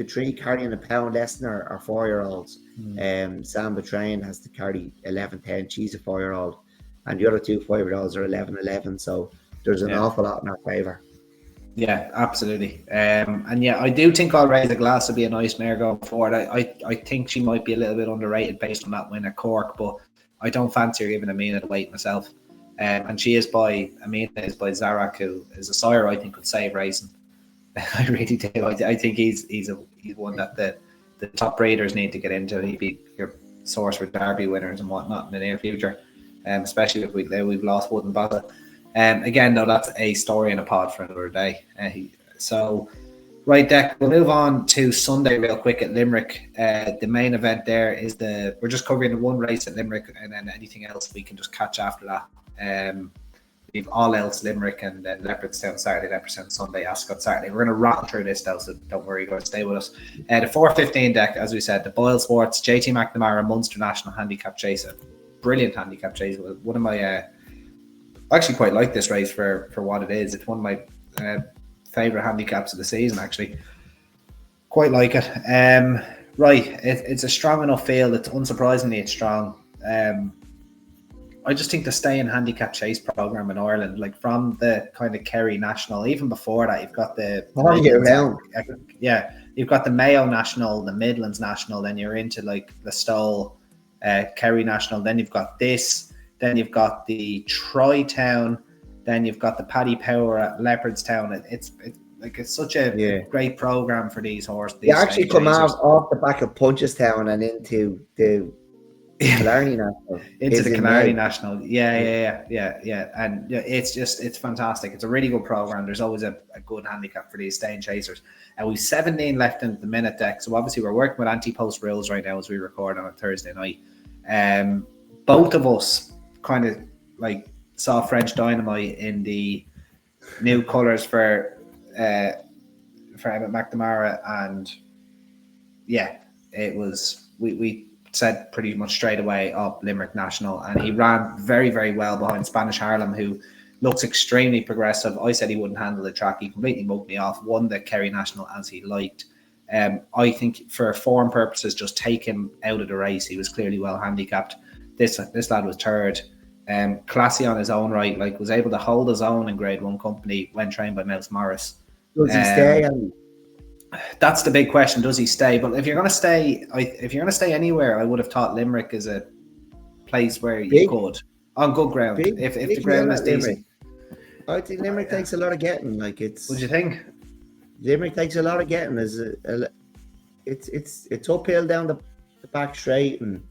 B: 3 carrying a pound less than her are 4-year-olds. Sam Betrain has to carry 11-10. She's a 4-year-old, and the other 2 5-year-olds are 11-11. So there's an awful lot in our favour.
A: Yeah, absolutely. And yeah, I do think I'll raise a glass to be a nice mare going forward. I think she might be a little bit underrated based on that win at Cork, but I don't fancy her giving Amina the weight myself. And Amina is by Zarak, who is a sire I think could save racing. I really do. I think he's one that the top breeders need to get into. He'd be your source for Derby winners and whatnot in the near future, especially if we've lost Wood and Battle. Again, though, that's a story in a pod for another day. So, right, Dec, we'll move on to Sunday real quick at Limerick. The main event there is we're just covering the one race at Limerick, and then anything else we can just catch after that. We've all else Limerick, and then Leopardstown Saturday, Leopardstown Sunday, Ascot Saturday. We're going to rattle through this though, so don't worry, go and stay with us. The 4:15 Dec, as we said, the Boyle Sports JT McNamara Munster National Handicap Chase, a brilliant handicap chase. One of my I actually quite like this race for what it is. It's one of my favourite handicaps of the season, actually. Quite like it. Right, it's a strong enough field. It's unsurprisingly it's strong. I just think the stay in handicap chase program in Ireland, like from the kind of Kerry National, even before that, you've got you've got the Mayo National, the Midlands National, then you're into like the Stole, Kerry National. Then you've got this. Then you've got the Tri-Town. Then you've got the Paddy Power at Leopardstown. It's such a great program for these horses.
B: They actually come off the back of Punchestown and into the Killarney National.
A: Into the Killarney National. Yeah. And it's fantastic. It's a really good program. There's always a good handicap for these staying chasers. And we've 17 left in the minute deck. So obviously we're working with anti-post rules right now as we record on a Thursday night. Both of us kind of like saw French Dynamite in the new colours for Emmett McNamara, and it was we said pretty much straight away up Limerick National, and he ran very, very well behind Spanish Harlem, who looks extremely progressive. I said he wouldn't handle the track. He completely mugged me off, won the Kerry National as he liked. I think for form purposes, just take him out of the race. He was clearly well handicapped. This lad was third. Classy on his own right, like was able to hold his own in Grade 1 company when trained by Mouse Morris.
B: Does he stay?
A: That's the big question. Does he stay? But if you're going to stay anywhere, I would have thought Limerick is a place where you could on good ground. If the ground is decent,
B: I think Limerick takes a lot of getting. Like it's.
A: What do you think?
B: Limerick takes a lot of getting. It's uphill down the back straight, and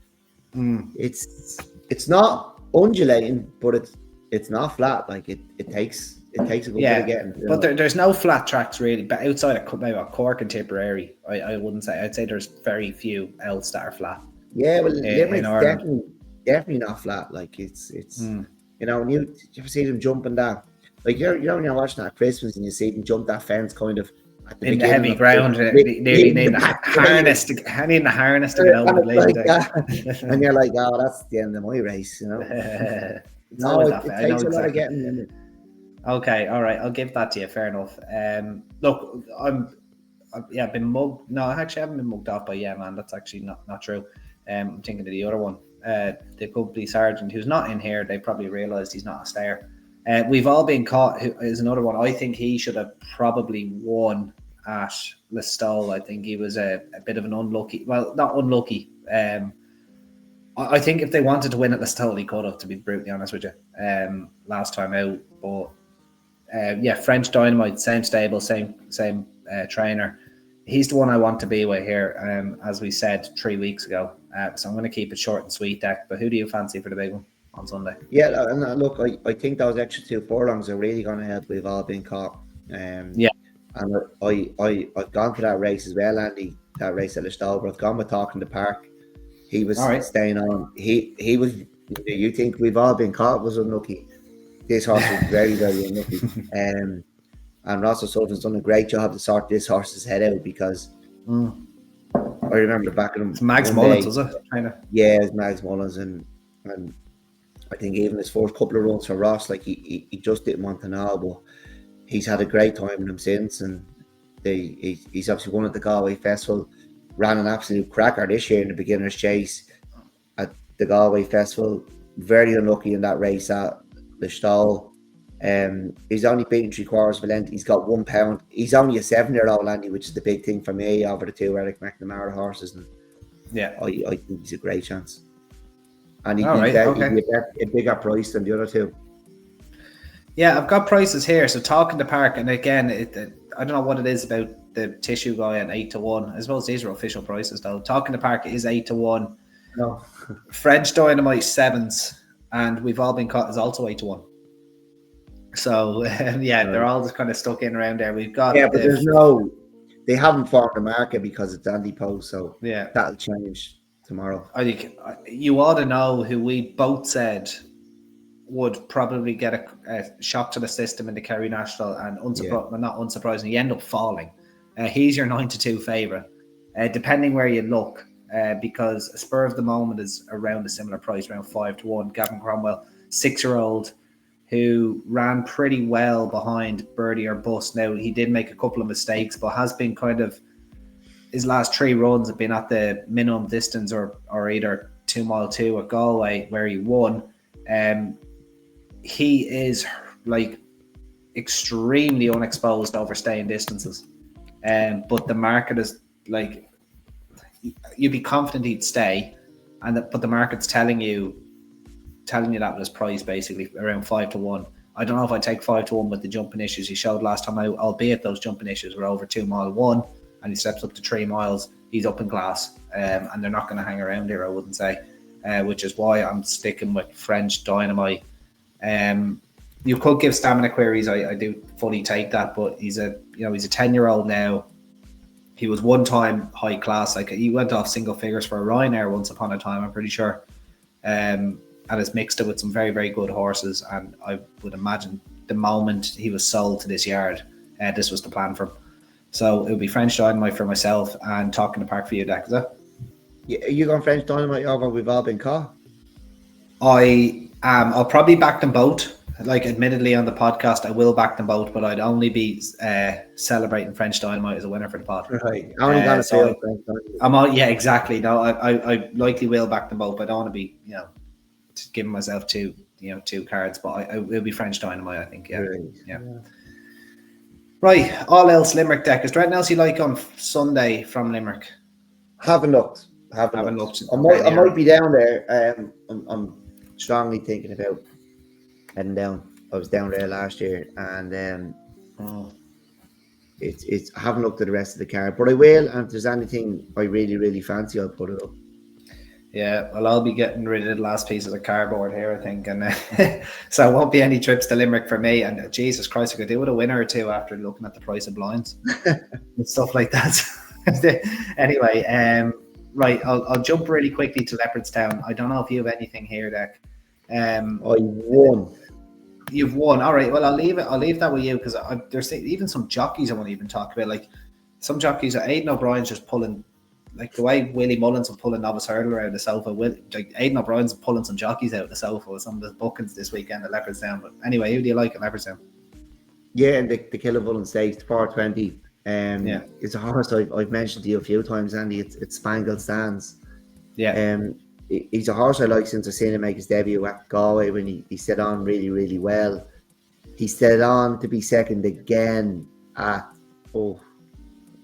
B: it's not undulating, but it's not flat. Like it takes a good bit of getting.
A: But there's no flat tracks really. But outside of maybe Cork and Tipperary, I wouldn't say. I'd say there's very few else that are flat.
B: Yeah, well, Limerick's definitely not flat. Like it's you know, when you ever see them jumping that, like when you're watching that at Christmas and you see them jump that fence kind of at
A: in the heavy ground, nearly need the harness to get over the blade.
B: And you're like, oh, that's the end of my race, you know. No, it takes a lot of getting in it.
A: Okay, all right, I'll give that to you. Fair enough. Look, I've been mugged. No, I actually haven't been mugged off by man. That's actually not true. I'm thinking of the other one. The company sergeant who's not in here. They probably realised he's not a star. We've all been caught. Who is another one? I think he should have probably won at Listowel. I think he was a bit of an unlucky. Well, not unlucky. I think if they wanted to win at Listowel, he could have. To be brutally honest with you, last time out. But French Dynamite, same stable, same trainer. He's the one I want to be with here. As we said 3 weeks ago. So I'm going to keep it short and sweet, Deck. But who do you fancy for the big one on Sunday?
B: Yeah, and look, I think those extra 2 furlongs are really going to help. We've all been caught. And I've gone to that race as well, Andy. That race at Listowel. I've gone with Talking the Park. He was staying on. He was. You think we've all been caught? Was unlucky. This horse was very, very unlucky. And Ross O'Sullivan's done a great job to sort this horse's head out because I remember back in him.
A: It's Mags Mullins, was it?
B: Yeah, it's Mags Mullins, and I think even his first couple of runs for Ross, like he just didn't want to know, but he's had a great time with him since, and he's obviously won at the Galway Festival, ran an absolute cracker this year in the beginner's chase at the Galway Festival. Very unlucky in that race at Listowel. He's only beaten 3/4 of a length. He's got £1. He's only a 7-year-old, Andy, which is the big thing for me over the 2 Eric McNamara horses. And I think he's a great chance. And he'd be a bigger price than the other 2.
A: Yeah, I've got prices here. So Talking the Park, and again, I don't know what it is about the tissue guy at 8-1. I suppose these are official prices though. Talking the Park is 8-1.
B: No. French
A: Dynamite 7s, and We've All Been Caught is also 8-1. So they're all just kind of stuck in around there. We've got
B: but they haven't formed a market because it's anti-post, so that'll change tomorrow.
A: I think you ought to know who we both said would probably get a shock to the system in the Kerry National, and not unsurprisingly, he end up falling. He's your 9-2 favourite, depending where you look, because Spur of the Moment is around a similar price, around 5-1. Gavin Cromwell, 6-year-old, who ran pretty well behind Birdie or Bust. Now, he did make a couple of mistakes, but has been kind of, his last 3 runs have been at the minimum distance or either 2 mile 2 at Galway where he won. He is like extremely unexposed over staying distances. But the market is like, you'd be confident he'd stay. but the market's telling you that was priced basically around 5-1. I don't know if I take 5-1 with the jumping issues he showed last time out, albeit those jumping issues were over 2 mile 1, and he steps up to 3 miles. He's up in class, and they're not going to hang around here, I wouldn't say, which is why I'm sticking with French Dynamite. You could give stamina queries. I do fully take that, but he's a 10-year-old now. He was one time high class. Like, he went off single figures for a Ryanair once upon a time, I'm pretty sure. And has mixed it with some very, very good horses. And I would imagine the moment he was sold to this yard, this was the plan for him. So it would be French Dynamite for myself and Talking the Park for you, Dak, is that?
B: Yeah, you going French Dynamite over We've All Been Caught?
A: I'll probably back them both. Like, admittedly, on the podcast, I will back them both, but I'd only be celebrating French Dynamite as a winner for the pod.
B: Right. I only got a feel French Dynamite.
A: Yeah, exactly. No, I likely will back them both, but I don't want to be, giving myself two cards, but it'll be French Dynamite, I think. Yeah. Right. Yeah. Right. All else Limerick deck. Is there anything else you like on Sunday from Limerick?
B: Haven't looked. I might be down there. I'm strongly thinking about heading down. I was down there last year, and it's I haven't looked at the rest of the card, but I will. And if there's anything I really, really fancy, I'll put it up.
A: Yeah, well, I'll be getting rid of the last pieces of cardboard here, I think, and so it won't be any trips to Limerick for me. And Jesus Christ, I could do with a winner or two after looking at the price of blinds and stuff like that. Anyway, right, I'll jump really quickly to Leopardstown. I don't know if you have anything here, Dak.
B: I won.
A: You've won. All right. Well, I'll leave that with you, because there's even some jockeys I won't even talk about. Like, some jockeys, Aidan O'Brien's just pulling, like the way Willie Mullins will pull a novice hurdler out of the sofa. Aidan O'Brien's pulling some jockeys out of the sofa with some of the bookings this weekend at Leopardstown. But anyway, who do you like at Leopardstown?
B: Yeah, and the Killavullen Stakes, the 420. It's a horse I've mentioned to you a few times, Andy. It's Spangled Sands.
A: Yeah.
B: He's a horse I like since I've seen him make his debut at Galway, when he set on really, really well. He set on to be second again at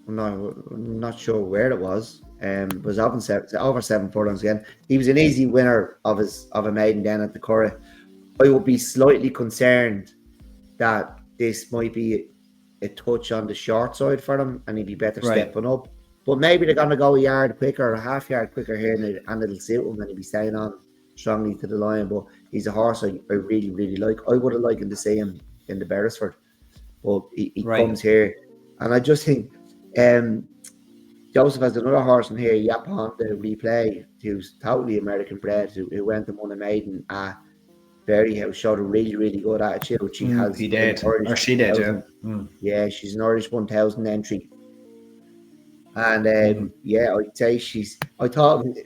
B: I'm not sure where it was. Was over 7 furlongs again. He was an easy winner of a maiden down at the Curragh. I would be slightly concerned that this might be a touch on the short side for him, and he'd be better stepping up. But maybe they're going to go a yard quicker or a half yard quicker here, and it'll suit him, and he'll be staying on strongly to the line. But he's a horse I really, really like. I would have liked to see him in the Beresford, but he comes here. And I just think Joseph has another horse in here, Yapon, the replay, who's totally American bred, who went and won a maiden at Berryhouse, showed a really, really good attitude. She did. Yeah, she's an Irish 1000 entry. And I'd say I thought it was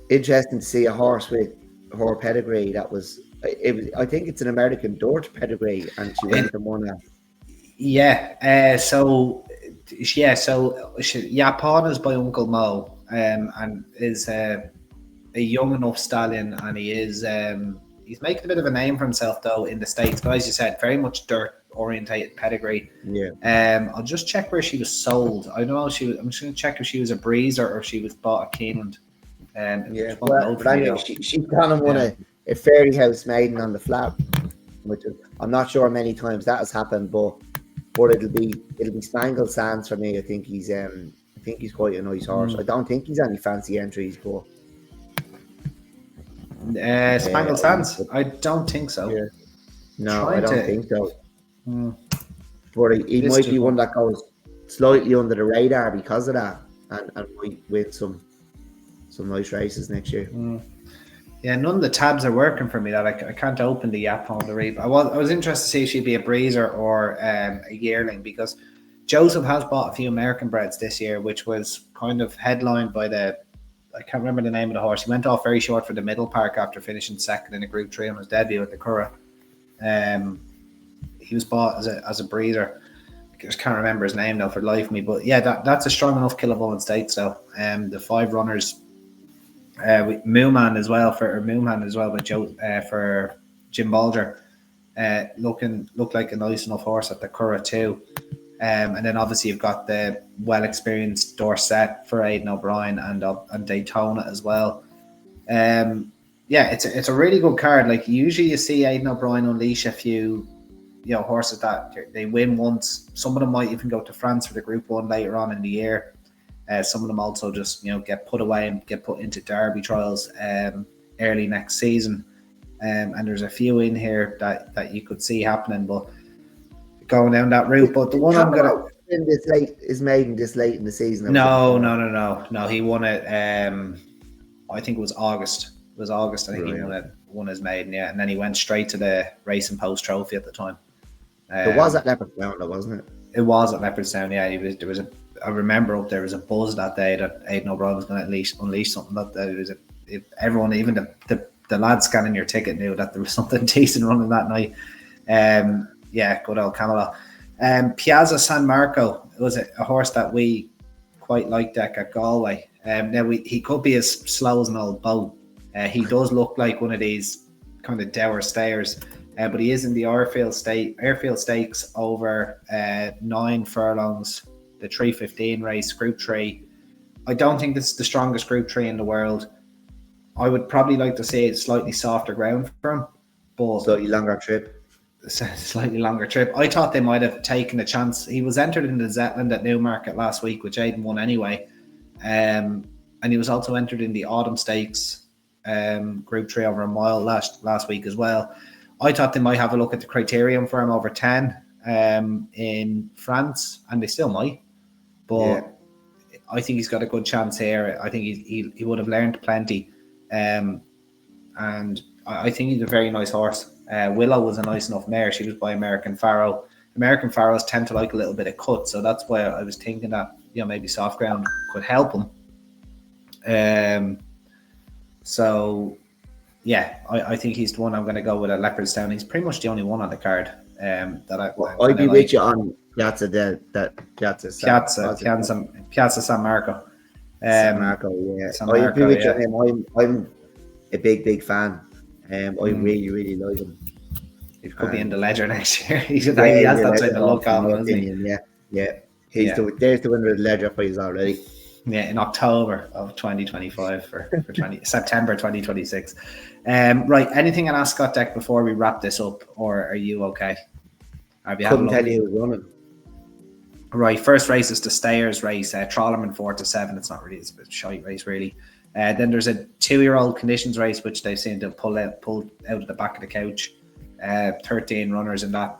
B: interesting to see a horse with her pedigree I think it's an American dirt pedigree, and she went and won that.
A: So Yapon is by Uncle Mo, and is a young enough stallion, and he is he's making a bit of a name for himself though in the States, but as you said, very much dirt orientated pedigree. I'll just check where she was sold. I don't know I'm just going to check if she was a breezer or if she was bought at Keeneland.
B: But anyway, she's gone and won a Fairy House maiden on the flat, which I'm not sure many times that has happened, but it'll be Spangled Sands for me. I think he's quite a nice horse. I don't think he's any fancy entries, but
A: Spangled Sands, I don't think so.
B: No, I don't think so. But he might be one that goes slightly under the radar because of that, and might win some nice races next year.
A: Yeah, none of the tabs are working for me. That I can't open the app on the read. I was interested to see if she'd be a breezer or a yearling, because Joseph has bought a few American breds this year, which was kind of headlined by I can't remember the name of the horse. He went off very short for the Middle Park after finishing second in a Group 3 on his debut at the Curragh. He was bought as a breeder. I just can't remember his name now for the life of me. But yeah, that's a strong enough Killavullen Stakes though. The 5 runners, with Mooman as well, with Joe for Jim Balger, looked like a nice enough horse at the Curragh too. And then obviously you've got the well-experienced Dorset for Aidan O'Brien and Daytona as well. It's a really good card. Like usually you see Aidan O'Brien unleash a few, horses that they win once. Some of them might even go to France for the Group 1 later on in the year. Some of them also just get put away and get put into Derby trials early next season. And there's a few in here that you could see happening, but going down that route. But the one I'm gonna
B: is maiden this late in the season.
A: No. He won it. I think it was August. It was August. I think he won his maiden, and then he went straight to the Racing Post Trophy at the time.
B: It was at Leopardstown, though, wasn't it?
A: It was at Leopardstown. Yeah, I remember up there was a buzz that day that Aidan O'Brien was going to unleash something. That everyone, even the lads scanning your ticket, knew that there was something decent running that night. Good old Camelot. Piazza San Marco, it was a horse that we quite liked at Galway. Now he could be as slow as an old boat. He does look like one of these kind of dour stayers, but he is in the Airfield Stakes over 9 furlongs, the 3:15 race, Group 3. I don't think this is the strongest Group 3 in the world. I would probably like to see it slightly softer ground for him, but
B: slightly longer trip.
A: I thought they might have taken a chance. He was entered into Zetland at Newmarket last week, which Aidan won anyway. And he was also entered in the Autumn Stakes Group 3 over a mile last week as well. I thought they might have a look at the criterium for him over 10 in France, and they still might. But I think he's got a good chance here. I think he would have learned plenty. And I think he's a very nice horse. Willow was a nice enough mare. She was by American Pharaoh. American Pharaohs tend to like a little bit of cut, so that's why I was thinking that maybe soft ground could help him. I think he's the one I'm going to go with at Leopardstown. He's pretty much the only one on the card
B: I'd be with you on Piazza
A: San Marco.
B: San Marco, yeah. I'd be with you on him. I'm a big fan. I really, really like him.
A: He could be in the Ledger next year. He has that type of look on him, hasn't he?
B: Yeah. There's the winner of the Ledger prize already.
A: Yeah, in October of 2025 for September 2026. Right, anything on Ascot deck before we wrap this up, or are you okay?
B: Couldn't tell you who's running.
A: Right, first race is the Stayers race, Trollerman 4-7. It's not really, it's a bit shite race really. Then there's a 2-year-old conditions race, which they seem to pull out of the back of the couch. 13 runners in that.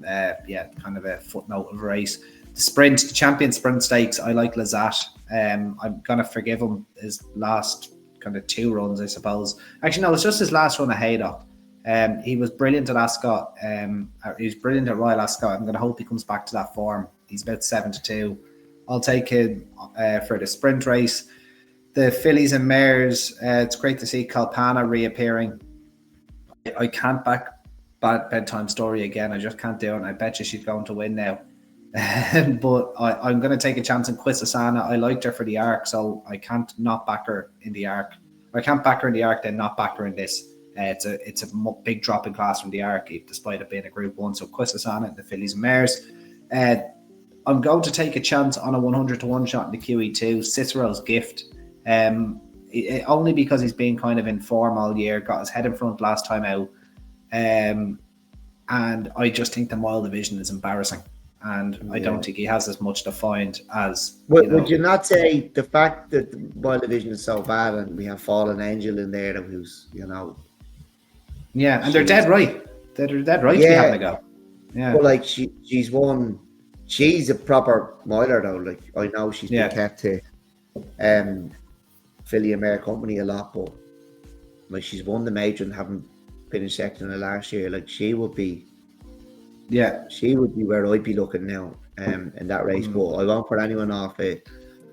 A: Kind of a footnote of a race. The sprint, the Champion Sprint Stakes, I like Lazat. I'm going to forgive him his last kind of 2 runs, I suppose. Actually, no, it's just his last run at Haydock. He was brilliant at Ascot. He was brilliant at Royal Ascot. I'm going to hope he comes back to that form. He's about 7-2. I'll take him for the sprint race. The fillies and mares, it's great to see Kalpana reappearing. I can't back Bad Bedtime Story again. I just can't do it. And I bet you she's going to win now. But I'm going to take a chance on Quisasana. I liked her for the Arc, so I can't not back her in the Arc. I can't back her in the Arc, then not back her in this. It's a big drop in class from the Arc, despite it being a Group 1. So Quisasana, the fillies and mares. I'm going to take a chance on a 100-1 shot in the QE2, Cicero's Gift. Only because he's been kind of in form all year, got his head in front last time out. And I just think the mile division is embarrassing. And I don't think he has as much to find as...
B: Would you not say the fact that the mile division is so bad and we have Fallen Angel in there who's,
A: Yeah, and they're dead right. They're dead right to be having a go. Yeah.
B: But like she's won... She's a proper miler though. Like I know she's been kept to Filly and Mare Company a lot, but like she's won the major and haven't finished second in the last year. Like she would be where I'd be looking now in that race. But I won't put anyone off a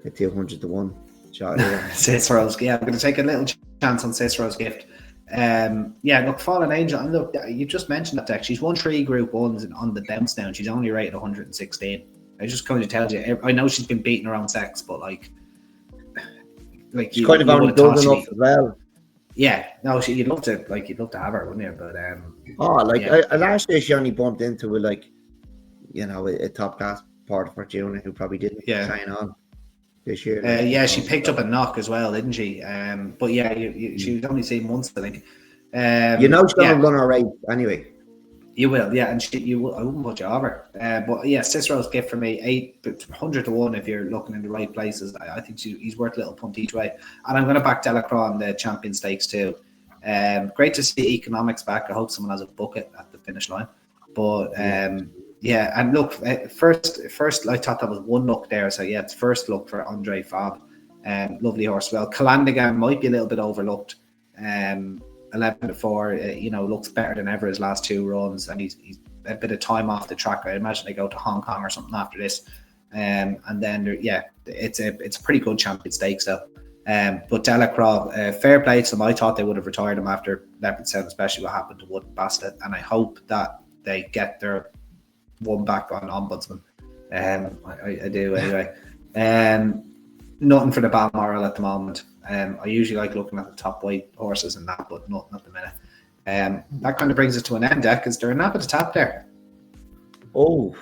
B: 200-1 shot.
A: Cicero's, I'm going to take a little chance on Cicero's Gift. Look, Fallen Angel, and look, you just mentioned that deck. She's won 3 Group 1s on the bounce down. She's only rated 116. I just kind of tell you, I know she's been beating her own sex, but like
B: she's kind of only done enough as well.
A: Yeah, no, you'd love to have her, wouldn't you? But
B: last year she only bumped into a top class supported Fortuna, who probably didn't train on this year.
A: She picked up a knock as well, didn't she? But yeah, she was only seen once, I think.
B: She's going to run her race anyway.
A: You will, yeah, and I wouldn't put you over. But yeah, Cicero's gift for me, 800 to 1 if you're looking in the right places. I think he's worth a little punt each way. And I'm going to back Delacroix on the Champion Stakes too. Great to see economics back. I hope someone has a bucket at the finish line. But yeah, and look, first, I thought that was one look there. So yeah, it's first look for Andre Fab. Lovely horse. Well, Calandigan might be a little bit overlooked. 11 to 4, looks better than ever his last 2 runs, and he's a bit of time off the track. I imagine they go to Hong Kong or something after this, and then it's a pretty good Champion Stakes though. But Delacroix, fair play to them. I thought they would have retired him after Leopardstown, especially what happened to Wood Bastet, and I hope that they get their one back on Ombudsman. I do anyway. Nothing for the Balmoral at the moment. I usually like looking at the top weight horses and that, but nothing at the minute. That kind of brings us to an end, Deck. Is there a nap at the top there?
B: Oh.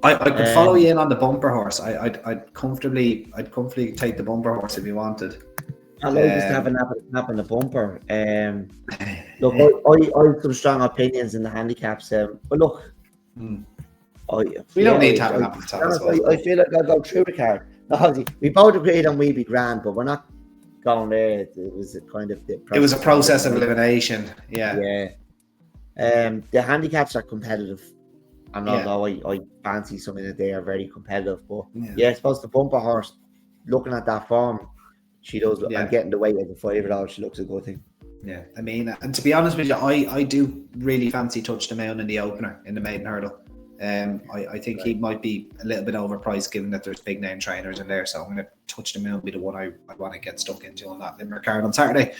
A: I could follow you in on the bumper horse. I'd comfortably take the bumper horse if you wanted.
B: I'd like just to have a nap on the bumper. Look, I have some strong opinions in the handicaps. But look,
A: we don't need to have a nap on the top as well.
B: I feel like I'll go through the card. No, we both agreed on we'd be grand, but we're not going there. It was a kind of it
A: was a process of elimination.
B: Yeah. The handicaps are competitive, and although I fancy something that they are very competitive, but I suppose the bumper horse, looking at that form, she does, and getting the weight of the 5-year-old, she looks a good thing.
A: Yeah, I mean, and to be honest with you, I do really fancy Touch the Moon in the opener in the maiden hurdle. I think he might be a little bit overpriced given that there's big name trainers in there. So I'm going to Touch the Moon be the one I want to get stuck into on that Limerick card on Saturday.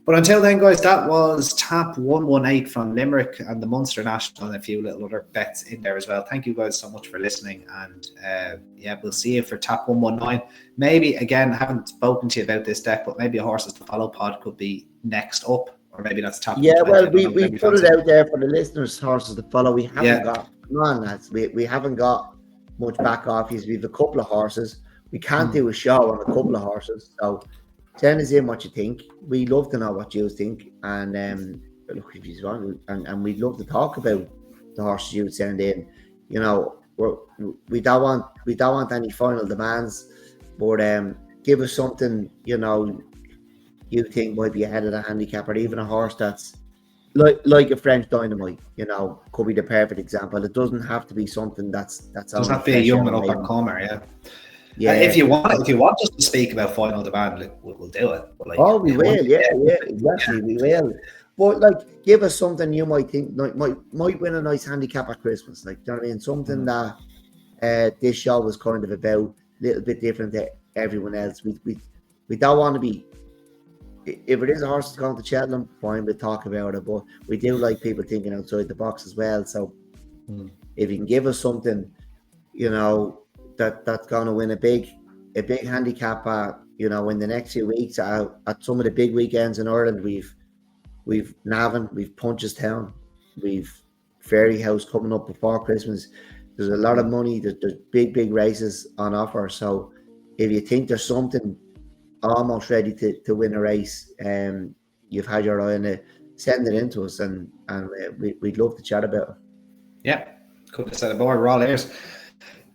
A: But until then, guys, that was Tap 118 from Limerick and the Munster National and a few little other bets in there as well. Thank you guys so much for listening. And we'll see you for Tap 119. Maybe, again, I haven't spoken to you about this deck, but maybe a Horses to Follow pod could be next up. Or maybe that's Tap 120.
B: Well, we put it out there for the listeners, Horses to Follow. We haven't got... Come on, lads. We haven't got much back off. We have a couple of horses. We can't do a show on a couple of horses. So send us in what you think. We love to know what you think. And look, if you want, and we'd love to talk about the horses you send in. We don't want any final demands, but give us something you think might be ahead of the handicap, or even a horse that's like a French Dynamite, could be the perfect example. It doesn't have to be something that's
A: doesn't have to be a young and up and comer, yeah. If you want us to speak about final demand, we'll do it.
B: But we will, exactly, we will. But give us something you might think might win a nice handicap at Christmas. Do you know what I mean? Something that this show was kind of about, a little bit different to everyone else. We don't want to be. If it is a horse that's going to Cheltenham, fine, we'll talk about it. But we do like people thinking outside the box as well. So if you can give us something, that's going to win a big handicap, in the next few weeks at some of the big weekends in Ireland, we've Navan, we've Punchestown, we've Fairyhouse coming up before Christmas. There's a lot of money. There's big races on offer. So if you think there's something almost ready to win a race, you've had your eye on it, send it in to us, and we'd love to chat about it.
A: Yeah, couldn't have said it more. We're all ears.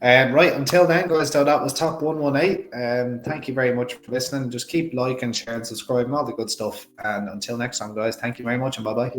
A: Right, until then, guys, so that was Top 118. Thank you very much for listening. Just keep liking, sharing, subscribing, all the good stuff. And until next time, guys, thank you very much, and bye-bye.